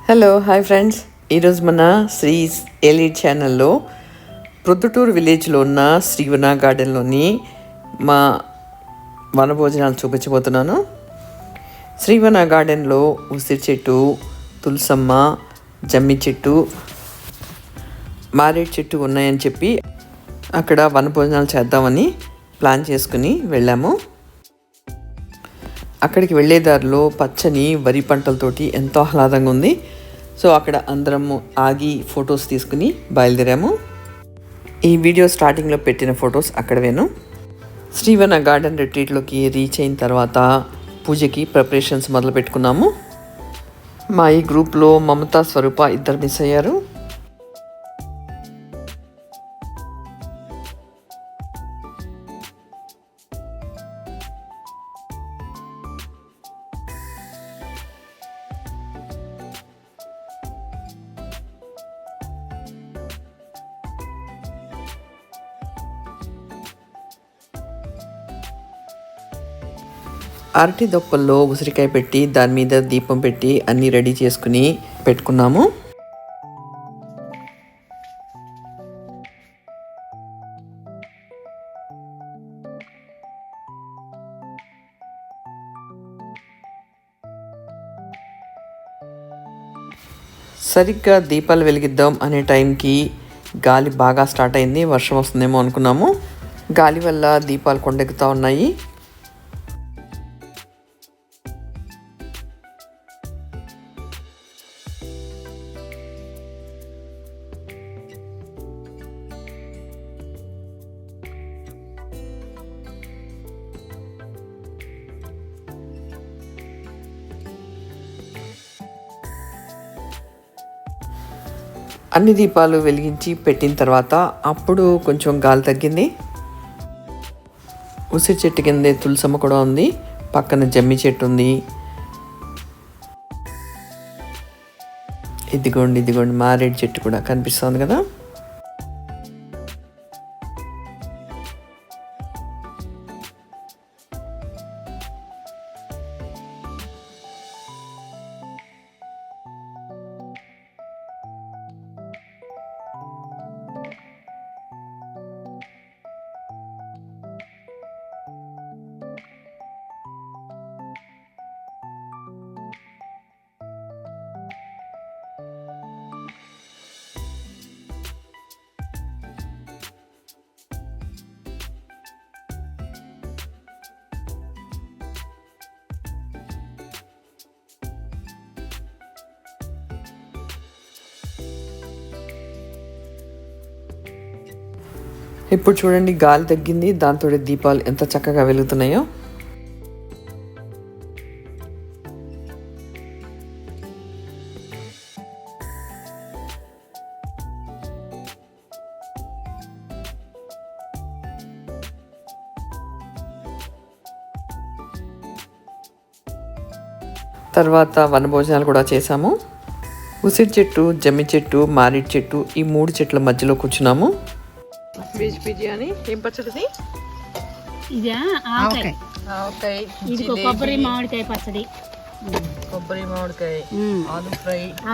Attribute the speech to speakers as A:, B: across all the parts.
A: Hello hi friends, ఈరోజు మన Shri elite ఛానల్లో ప్రొద్దుటూరు విలేజ్లో ఉన్న శ్రీవన గార్డెన్లోని మా వనభోజనాలు చూపించబోతున్నాను. శ్రీవన గార్డెన్లో ఉసిరి చెట్టు, తులసమ్మ, జమ్మి చెట్టు, మారేడు చెట్టు ఉన్నాయని చెప్పి అక్కడ వనభోజనాలు చేద్దామని ప్లాన్ చేసుకుని వెళ్ళాము. అక్కడికి వెళ్ళే దారిలో పచ్చని వరి పంటలతోటి ఎంతో ఆహ్లాదంగా ఉంది. సో అక్కడ అందరము ఆగి ఫొటోస్ తీసుకుని బయలుదేరాము. ఈ వీడియో స్టార్టింగ్లో పెట్టిన ఫొటోస్ అక్కడవేను. శ్రీవన గార్డెన్ రిట్రీట్లోకి రీచ్ అయిన తర్వాత పూజకి ప్రిపరేషన్స్ మొదలు పెట్టుకున్నాము. మా ఈ గ్రూప్లో మమతా, స్వరూప ఇద్దరు మిస్ అయ్యారు. అరటి దొప్పల్లో ఉసిరికాయ పెట్టి దాని మీద దీపం పెట్టి అన్నీ రెడీ చేసుకుని పెట్టుకున్నాము. సరిగ్గా దీపాలు వెలిగిద్దాం అనే టైంకి గాలి బాగా స్టార్ట్ అయింది. వర్షం వస్తుందేమో అనుకున్నాము. గాలి వల్ల దీపాలు కొండెక్కుతూ ఉన్నాయి. అన్ని దీపాలు వెలిగించి పెట్టిన తర్వాత అప్పుడు కొంచెం గాలి తగ్గింది. ఉసిరి చెట్టు కిందే తులసమ్మ కూడా ఉంది, పక్కన జమ్మి చెట్టు ఉంది. ఇదిగోండి మారేడు చెట్టు కూడా కనిపిస్తుంది కదా. ఇప్పుడు చూడండి, గాలి తగ్గింది, దాంతో దీపాలు ఎంత చక్కగా వెలుగుతున్నాయో. తర్వాత వనభోజనాలు కూడా చేసాము. ఉసిరి చెట్టు, జమ్మి చెట్టు, మారేడు చెట్టు, ఈ 3 చెట్ల మధ్యలో కూర్చున్నాము. వెజ్ బిర్యానీ. ఏం పచ్చడి?
B: ఇదా ఆవకాయ. ఇది కొబ్బరి మామిడికాయ పచ్చడి,
A: కొబ్బరి మామిడికాయ,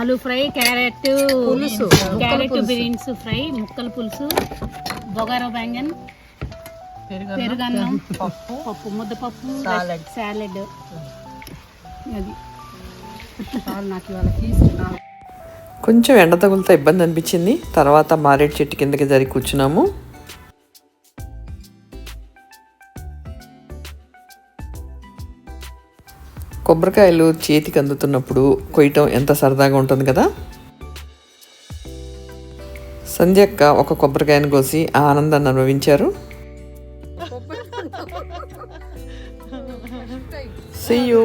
A: ఆలు ఫ్రై, క్యారెట్
B: పులుసు, బీన్స్ ఫ్రై, ముక్కల పులుసు, బొగారో బ్యాంగన్, పెరుగన్నం, పప్పు, ముద్దపప్పు, సాలెడ్. అది నాకు ఇవాళ కొంచెం ఎండ తగులుతా ఇబ్బంది అనిపించింది. తర్వాత మారేడు చెట్టు కిందకి జరిగి కూర్చున్నాము. కొబ్బరికాయలు చేతికి అందుతున్నప్పుడు కొయ్యటం ఎంత సరదాగా ఉంటుంది కదా. సంధ్యక్క ఒక కొబ్బరికాయను కోసి ఆ ఆనందాన్ని అనుభవించారు. See you.